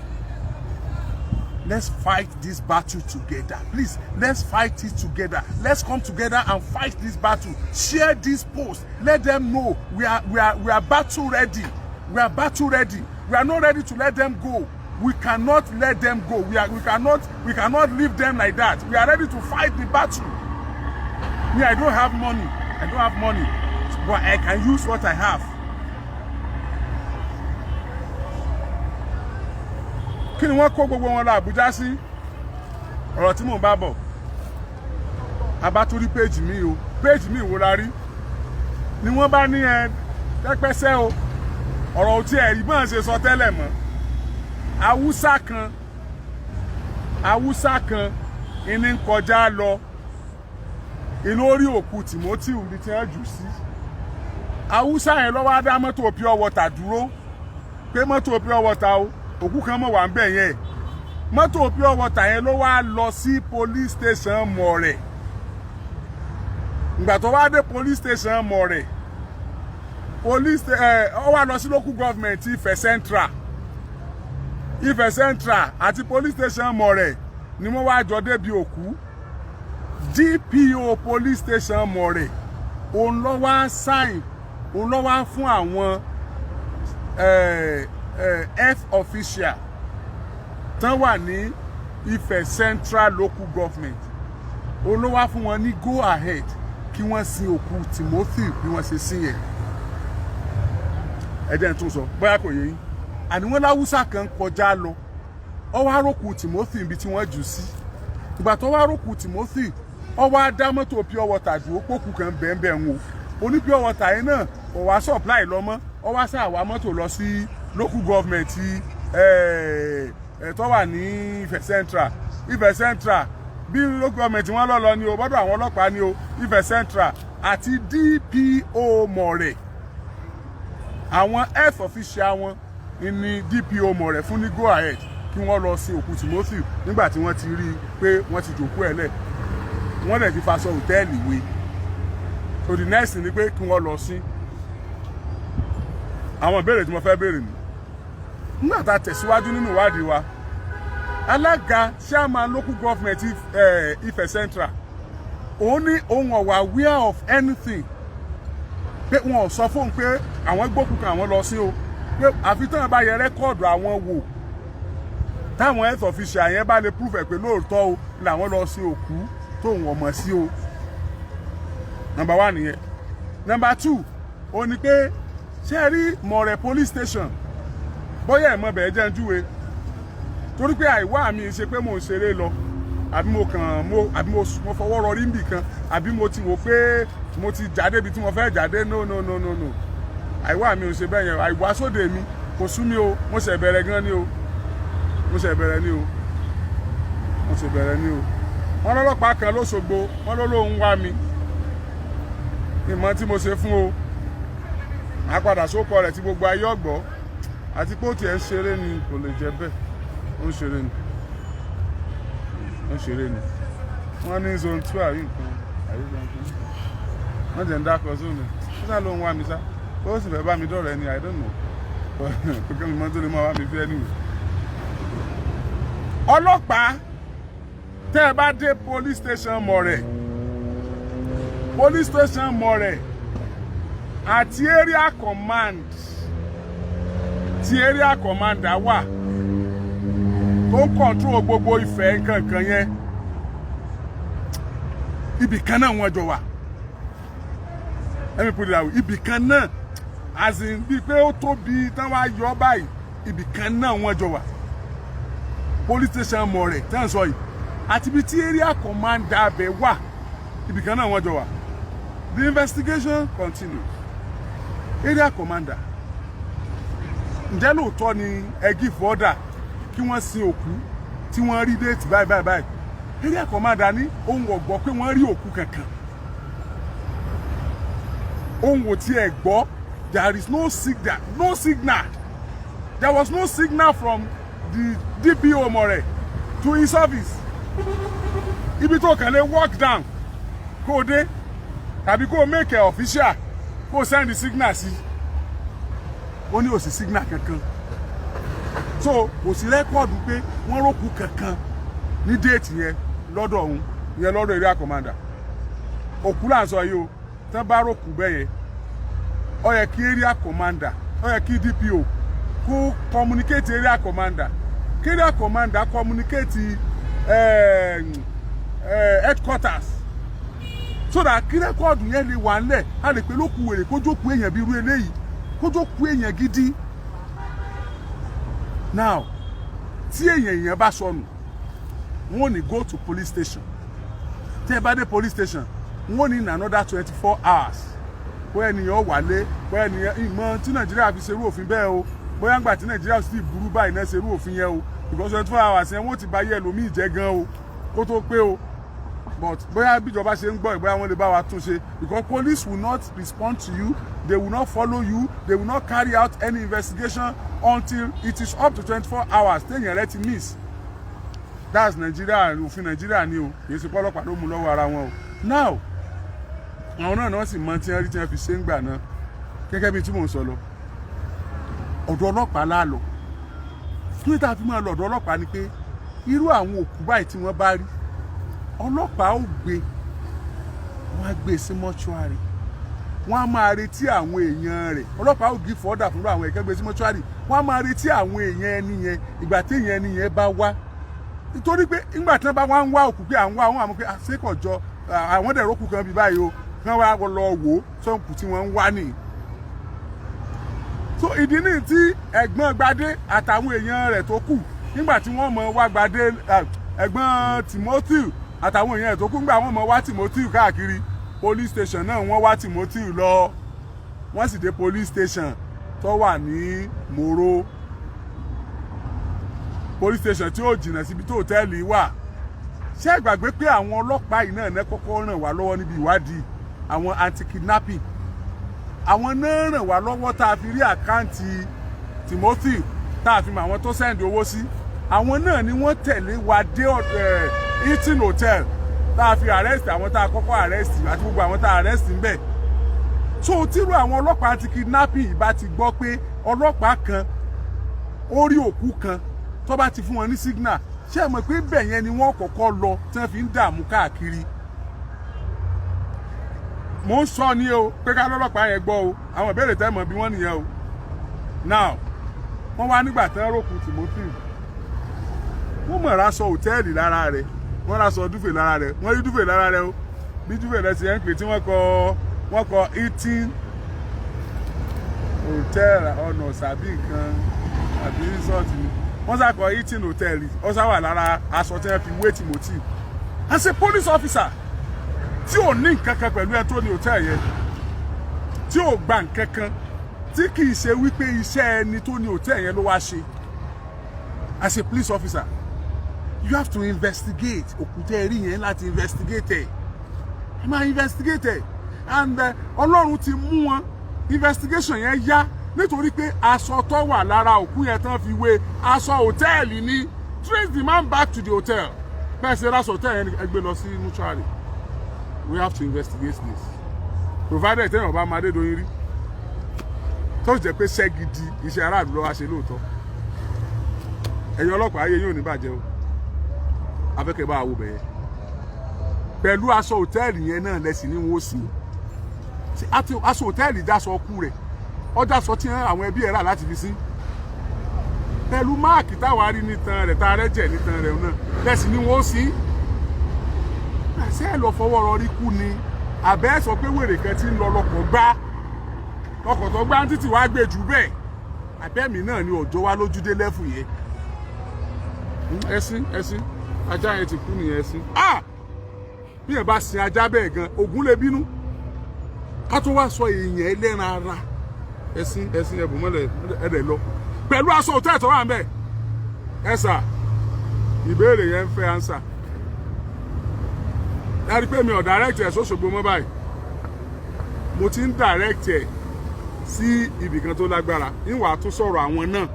Let's fight this battle together. Please, let's fight it together. Let's come together and fight this battle. Share this post. Let them know we are battle ready. We are battle ready. We are not ready to let them go. We cannot let them go. We cannot leave them like that. We are ready to fight the battle. Me, I don't have money. But I can use what I have. Kí ni wọ́n kó gbogbo wọn lọ Àbújá sí? Ọ̀rọ̀ tí mò ń bá bọ̀. Àbá tó rí péjì mi o. Péjì mi wo la rí? Ni wọ́n bá ní pẹ́pẹ́sẹ́ o. Ọ̀rọ̀ ò tí ẹ̀ rí bọ́n ṣe sọ tẹ́lẹ̀ mọ́. Haúsá kan ìní ń kọjá lọ. Inú orí òkú Timothy ní tí wọ́n jù sí. Haúsá yẹn ló wá dá mọ́tò pure water dúró. Pé mọ́tò pure water o. Òkú kan mọ̀ wà ń bẹ̀ yẹn. Mọ́tò pure water yẹn ló wá lọ sí police station Mọ̀rẹ̀. ìgbà tó wá dé police station More police ó wá lọ sí local government Ifẹ̀ Central àti police station More ni wọ́n wá jọ débi òkú. DPO police station More òun ló wá sign òun ló wá fún àwọn health official tán wà ní Ifẹ̀ Central local government òun ló wá fún wọn ní go ahead kí wọ́n sin òkú Timothy bí wọ́n ṣe sin yẹn. Ẹ̀jẹ̀ tún sọ bóyá kò yé yín àní wọ́n láwùsá kan kọjá lọ ó wá rókù Timothy ibi tí wọ́n jù sí ìgbà tó wá rókù Timothy ó wá dá mọ́tò pure water dúró pókù kan bẹ́ẹ̀ ń wo oní pure water yẹn náà kò wá supply lọ mọ́ ó wá sá wá mọ́tò lọ sí local government tó wà ní Ifẹ̀ Central bí local government wọn lọ ni o bọ́dọ̀ àwọn ọlọ́pàá ni o Ifẹ̀ Central àti DPO More àwọn health official wọn ní DPO More fún ní go ahead kí wọ́n lọ sí òkú Timothy nígbà tí wọ́n ti rí i pé wọ́n ti jòkó ẹ̀ lẹ̀ wọ́n dẹ̀ ti faṣọ hòtẹ́ẹ̀lì wé so the next ni pé kí wọ́n lọ sí àwọn ìbéèrè tí mo fẹ́ béèrè ni nígbà tá a tẹ̀síwájú nínú ìwádìí wa alága chairman local government Ifẹ̀ Central òun ní òun ọ̀wà aware of anything pé wọn ò sọ fóun pé àwọn gbókùn kan àwọn lọ sí o pé àfi tán bá yẹ rẹ́kọ̀dù àwọn wò táwọn health official yẹn bá lè prove ẹ̀ pé lóòótọ́ o làwọn lọ sí òkú tóun ọmọ sí o. Number 1 nìyẹn. Number 2 ó ní pé ṣé rí More police station bóyá ẹ̀ mọ̀ bẹ́ẹ̀ jẹ́ ń júwe torí pé àìwá mi ṣe pé mò ń ṣeré lọ àbí mo fọwọ́ rọrí níbì kan àbí mo ti wò pé mo ti jáde bí tí mo fẹ́ jáde no àìwá mi ò ṣe bẹ́ẹ̀ yẹn àìwá sóde mi kò sú mi o mo ṣẹ̀ bẹ̀rẹ̀ gan ni o wọ́n lọ́lọ́pàá kan lóṣogbo wọ́n ló lóun wá mi ìmọ̀ tí mo ṣe fún o a padà sókọ rẹ̀ tí gbogbo ayé ọ̀gbọ́ àti pé ó tiẹ̀ ń ṣeré ni kò lè jẹ́ bẹ́ẹ̀ ó ń ṣeré ni wọ́n ní zone 2 àrí nǹkan wọ́n jẹ́ ń dákọ̀ zone ó sá lóun wá mi sá ó sì fẹ́ bá mi dọ̀rẹ́ ni I don't know kókè mi mọ́ tó lè máa wá mi fẹ́ nìyí. Ọlọ́pàá tẹ́ ẹ bá dé police station More àti area command tí area commander wà tó ń control gbogbo Ifẹ̀ nǹkan yẹn ibì kan náà wọ́n jọ wà let me put it that way ibì kan náà as in bí pé ó tóbi tán wá yọ báyìí ibì kan náà wọ́n jọ wà police station More tán sọ yìí àti bí tí area commander abẹ wà ibì kan náà wọ́n jọ wà. The investigation continues. Area commander ǹjẹ́ lóòótọ́ ni ẹ give order kí wọ́n sin òkú tí wọ́n rí date báyìí. Area commander ní òun ò gbọ́ pé wọ́n rí òkú kankan. Òun ò tiẹ̀ gbọ́ there is no signal. There was no signal from the DPO More to his office. Ibi tó kàn lè walk down kó dé tàbí kó make a official kó send the signal sí ó ní ó sì signal kankan so kò sí rẹ́kọ̀dù pé wọ́n rókù kankan ní déètì yẹn lọ́dọ̀ òun yẹn lọ́dọ̀ area commander òkú là ń sọ yìí o tán bá rókù bẹ́ẹ̀ yẹn ó yẹ kí area commander ó yẹ kí DPO kó communicate area commander kí area commander communicate headquarters so that kí rẹ́kọ̀dù yẹn lè wà ńlẹ̀ a lè pé lókù wèrè kó jókòó èèyàn bí irú eléyìí kó jókòó èèyàn gidi. Now tí èèyàn bá sọnù wọ́n ní go to police station tẹ́ ẹ bá dé police station wọ́n ní in another 24 hours bóyá ènìyàn wálé bóyá ènìyàn ìmọ̀ tí Nàìjíríà fi ṣerú òfin bẹ́ẹ̀ o bóyá ńgbà tí Nàìjíríà sì burú báyìí náà ṣerú òfin yẹn o because 24 hours yẹn wọ́n ti bá yẹ ẹlòmíì jẹ́ gan o kó tó pé o. But bóyá bíjọba ṣe ń gbọ́ ìbóyá wọ́n lè bá wa tún ṣe because police will not respond to you, they will not follow you, they will not carry out any investigation until it is up to 24 hours téèyàn rẹ ti miss. That's Nigeria, òfin Nigeria ni o kì í ṣe pọ́lọ́pàá ló mú lọ́wọ́ ara wọn o. Now àwọn náà wọ́n sì mọ tí wọ́n rí tí wọ́n fi ṣe ń gbà náà gẹ́gẹ́ bí tí mò ń sọ lọ ọ̀dọ̀ ọlọ́pàá láàlọ́ fún ìta fi máa lọ ọ̀dọ̀ ọlọ́pàá ni pé irú àwọn òkú báyìí tí wọ́n bá rí ọlọ́pàá ó gbé wọ́n á gbé sí mọ́ṣúárì wọ́n á máa retí àwọn èèyàn rẹ̀ ọlọ́pàá ó gí fọ́dà fún àwọn ẹ̀kẹ́ gbé sí mọ́ṣúárì wọ́n á máa retí àwọn èèyàn ẹni yẹn ìgbà tí èèyàn ẹni yẹn bá wá nítorí pé nígbà tí wọ́n bá wá ń wá òkú pé àwọn àwọn àmọ́ pé àṣekọ̀jọ àwọn dẹ̀rọ òkú kan bí báyìí o wọ́n wá lọ wò ó sọ́nkù tí wọ́n ń wá nìyí. So ìdí nìyí tí ẹ̀gbọ́n Gbadé àtàwọn èèyàn rẹ̀ tó kù nígbà tí wọ́n mọ̀ wá Gbadé ẹ̀gbọ́n Timothy àtàwọn èèyàn rẹ̀ tó kù nígbà wọ́n mọ̀ wá Timothy káàkiri police station náà wọ́n wá Timothy lọ wọ́n sì dé police station tó wà ní Moro police station tí ó jìnnà síbi tó hòtẹ́ẹ̀lì wà ṣé ẹ gbàgbé pé àwọn ọlọ́pàá yìí náà ní kọ́kọ́ ràn wá lọ́wọ́ níbi ìwádìí àwọn anti-kidnapping àwọn náà ràn wá lọ́wọ́ tá a fi rí àkáǹtì Timothy tá a fi mọ àwọn tó sẹ́ndì owó sí àwọn náà ni wọ́n tẹ̀lé wa dé Hilton hotel tá a fi arrest àwọn tá a kọ́kọ́ arrest àti gbogbo àwọn tá a arrest ń bẹ̀. So tírú àwọn ọlọ́pàá anti-kidnapping ìbá ti gbọ́ pé ọlọ́pàá kan ó rí òkú kan tó bá ti fún wọn ní signal ṣé ẹ mọ̀ pé bẹ́ẹ̀ yẹn ni wọ́n kọ́kọ́ lọ tí wọ́n fi ń dààmú káàkiri. Mo ń sọ ní o pé ká lọ́lọ́pàá yẹn gbọ́ o àwọn ìbéèrè tẹ́ mọ̀ bí wọ́n nìyẹn o. Now wọ́n wá nígbà tí wọ́n rókun Timothy wọ́n mọ̀ raṣọ hòtẹ́ẹ̀lì lára rẹ̀ wọ́n raṣọ dúfè lára rẹ̀ wọ́n rí dúfè lára rẹ̀ o bí dúfè rẹ̀ ti ẹ̀ ń pè tí wọ́n kọ Hilton hotel ọ̀nà sàbí nǹkan àbí resort ni wọ́n sàkọ Hilton hotel ó sá wà lára aṣọ tí wọ́n fi wé Timothy as a police officer tí ò ní nǹkan kan pẹ̀lú ẹ tó ní hotel yẹn tí ò gba nǹkan kan tí kì í ṣe wípé iṣẹ́ ẹni tó ní hotel yẹn ló wá ṣe as a police officer you have to investigate òkúta ẹ̀rí yẹn láti investigate ẹ̀ ẹ máa investigate ẹ̀ and Ọlọ́run ti mú wọn investigation yẹn yá nítorí pé aṣọ tó wà lára òkú yẹn tán fi wé aṣọ hòtẹ́ẹ̀lì ni trace the man back to the hotel bẹ́ẹ̀ ṣe aṣọ hòtẹ́ẹ̀lì yẹn ẹ gbé lọ sí mortuary we have to investigate this provided tẹ́yìn ọba máa Adédoyin rí tó jẹ́ pé ṣẹ́ gidi iṣẹ́ aráàlú lọ́wọ́ ṣe lóòótọ́ ẹ̀yin ọlọ́pàá ayé yóò ní bàjẹ́ o afẹ́kẹ́ bá wo bẹ̀yẹ pẹ̀lú aṣọ hòtẹ́ẹ̀lì yẹn náà lẹ́sìn ní wọ́n sí aṣọ hòtẹ́ẹ̀lì dáṣọ ọkú rẹ̀ ọjà sọ tí àwọn ẹbí ẹ̀ rà láti fi sí pẹ̀lú máàkì táwa rí nítan rẹ̀ tá a rẹ́jẹ̀ nítan rẹ̀ náà lẹ́sìn ní wọ́n sí ṣé ẹ lọ fọwọ́ rọ rí kú ni àbẹ́ sọ pé wèrè kan ti ń lọ lọkọ̀ gbá ọkọ̀ tó gbá títì wá gbé jù bẹ́ẹ̀ àbẹ́mi náà ni ọjọ́ wa lójúdé lẹ́fù yẹn ẹṣin ajá yẹn ti kú nìyẹn ẹṣin bí yẹn bá sin ajá bẹ́ẹ̀ gan Ògún lè bínú ká tó wá sọ èèyàn ẹlẹ́ran ara ẹṣin ẹ̀bùn mọ́lẹ̀ ẹ̀dẹ̀ lọ pẹ̀lú aṣọ òtẹ́ẹ̀ tó wà ń bẹ̀ ẹ̀sà ìbéèrè yẹn ń fẹ́ ánsà láti pé mi ò direct ẹ̀ sóṣogbo mọ́ báyìí mo ti ń direct ẹ̀ sí ibì kan tó lágbára ìwà tó sọ̀rọ̀ àwọn náà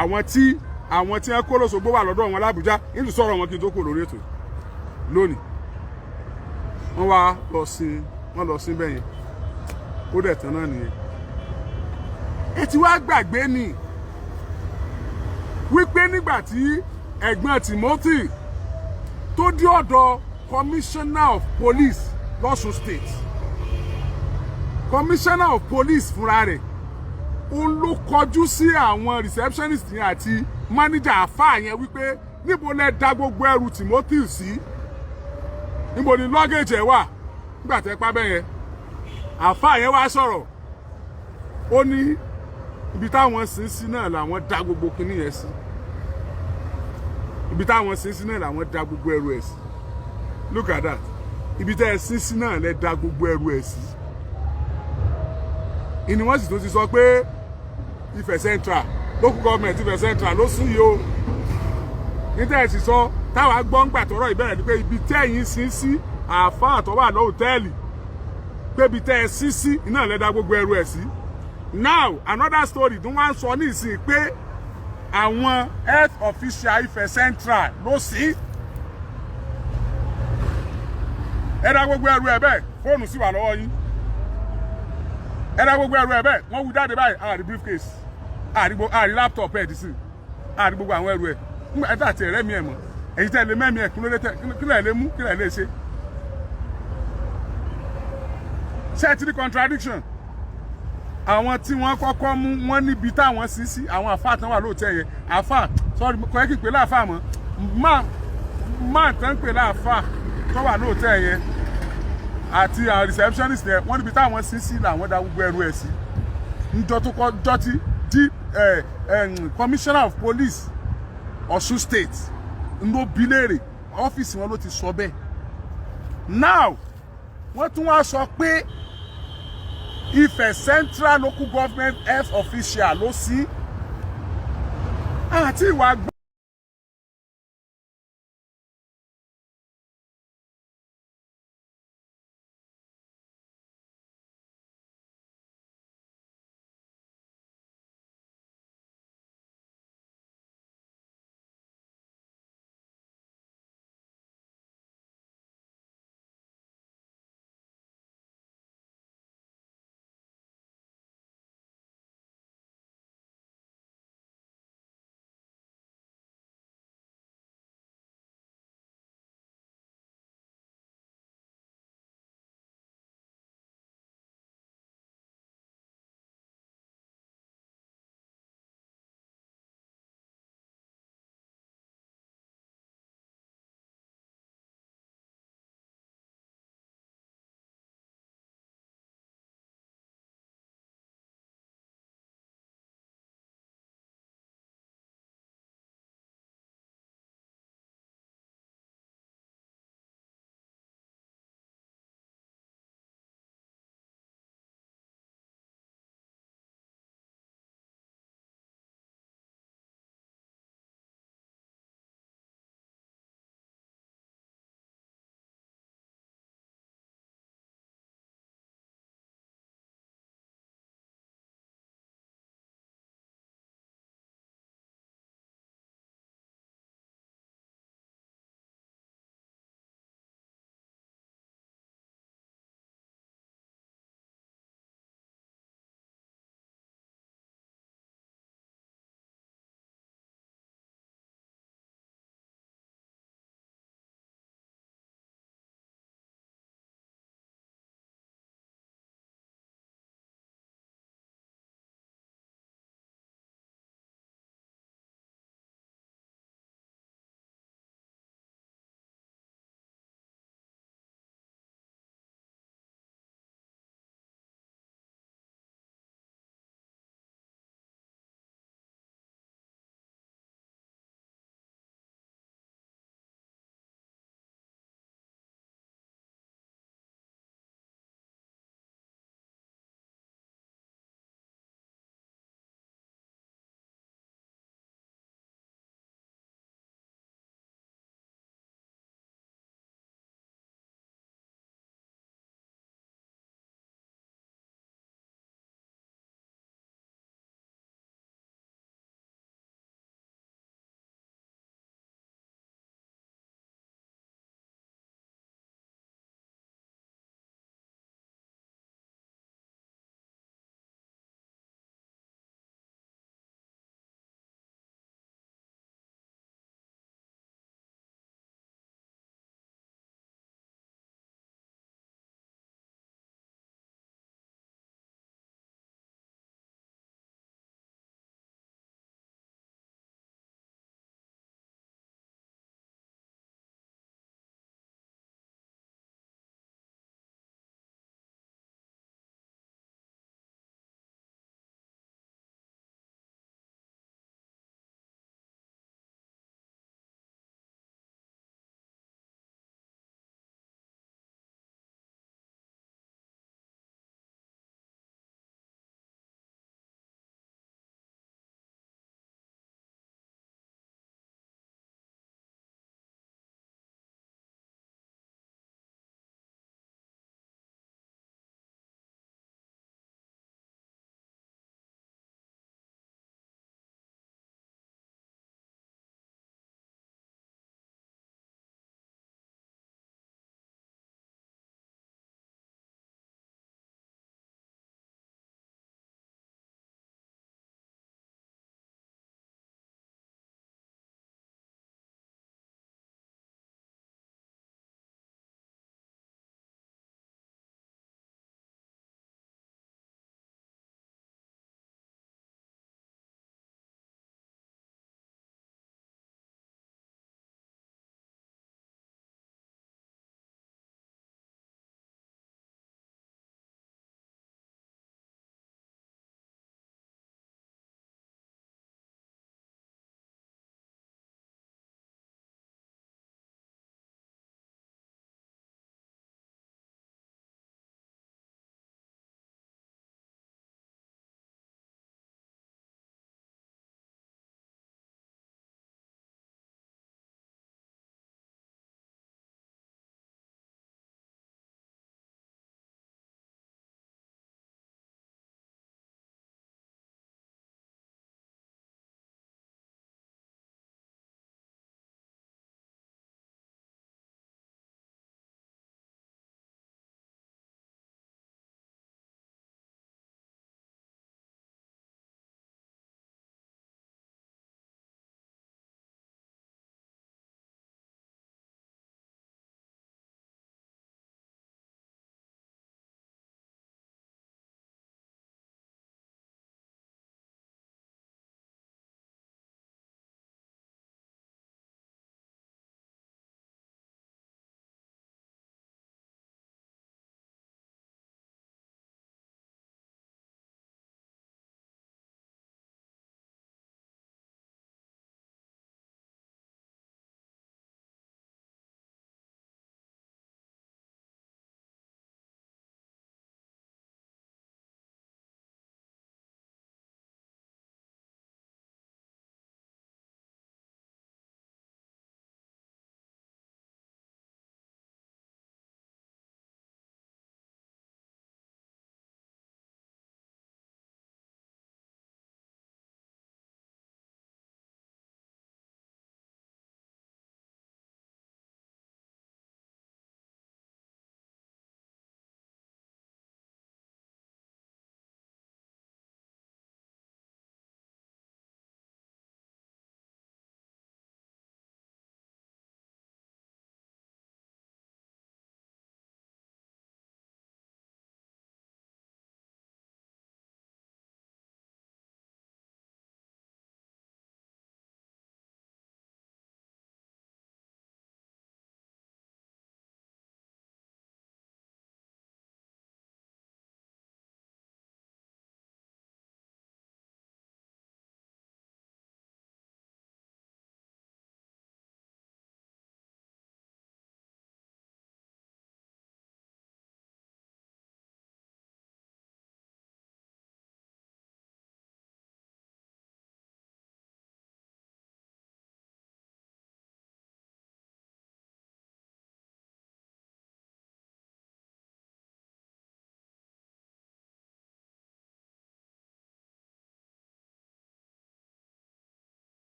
àwọn tí wọ́n kó lóṣogbo wà lọ́dọ̀ wọn l'Ábùjá nílùú sọ̀rọ̀ wọn kí n tó kò lórí ètò lónìí wọ́n lọ sí bẹ́yẹn ó dẹ̀ tán náà nìyẹn ẹ ti wá gbàgbé ni wípé nígbà tí ẹ̀gbọ́n Timothy tó dé ọ̀dọ̀ Commissioner of Police l'Ọ̀ṣun State Commissioner of Police fúnra rẹ̀ òun ló kọjú sí àwọn receptionist yẹn àti manager àfáà yẹn wípé níbo lẹ dá gbogbo ẹrù Timothy sí níbo ni luggage ẹ wà nígbà tẹ́ pa bẹ́ẹ̀ yẹn àfáà yẹn wá sọ̀rọ̀ ó ní ibi táwọn sin sí náà làwọn dá gbogbo kinní yẹn sí ibi táwọn sin sí náà làwọn dá gbogbo ẹrù ẹ̀ sí look at that ibi tẹ́ ẹ sin sí náà lẹ dá gbogbo ẹrù ẹ̀ sí ìní wọ́n sì tó ti sọ pé Ifẹ̀ Central local government Ifẹ̀ Central ló sún yìí o níta ẹ̀ sì sọ táwa gbọ́ ń gbà tọrọ ìbẹ̀rẹ̀ ni pé ibi tẹ́yìn sin sí àáfàá tó wà lọ hòtẹ́ẹ̀lì pé ibi tẹ́ ẹ sí sí iná lẹ dá gbogbo ẹrù ẹ̀ sí. Now another story tí wọ́n sọ ní ìsìn pé àwọn health official Ifẹ̀ Central ló sí ẹ dá gbogbo ẹrù ẹ̀ bẹ́ẹ̀ fóònù sì wà lọ́wọ́ yín ẹ̀rọ gbogbo ẹrù ẹ̀ bẹ́ẹ̀ wọ́n wú jáde báyìí àrí briefcase àrí laptop ẹ̀ dísìn àrí gbogbo àwọn ẹrù ẹ̀ nígbà ẹ̀ta àti ẹ̀rẹ́ mi ẹ̀ mọ̀ èyí tẹ́ lè mẹ́mi ẹ̀ kí lẹ̀ lè mú kí lẹ̀ lè ṣe. ṣé ẹ ti rí contradiction àwọn tí wọ́n kọ́kọ́ mú wọ́n níbi táwọn sí àwọn àfáà tán wà lóòótọ́ yẹn àfáà sọ́ọ́dún kọ́ ẹ́ kì í pè láàfáà mọ́ máa tán pè láàfáà tó wà lóòótọ́ yẹn àti àwọn receptionist yẹn wọ́n níbi táwọn sí làwọn dá gbogbo ẹrù ẹ̀ sí njọ́ tó kọ́ jọ́ tí commissioner of police Ọ̀ṣun state ló bi léèrè ọ́fíìsì wọn ló ti sọ bẹ́ẹ̀. Now wọ́n tún wá sọ pé Ifẹ̀ Central Local Government health official ló sí àti ìwà.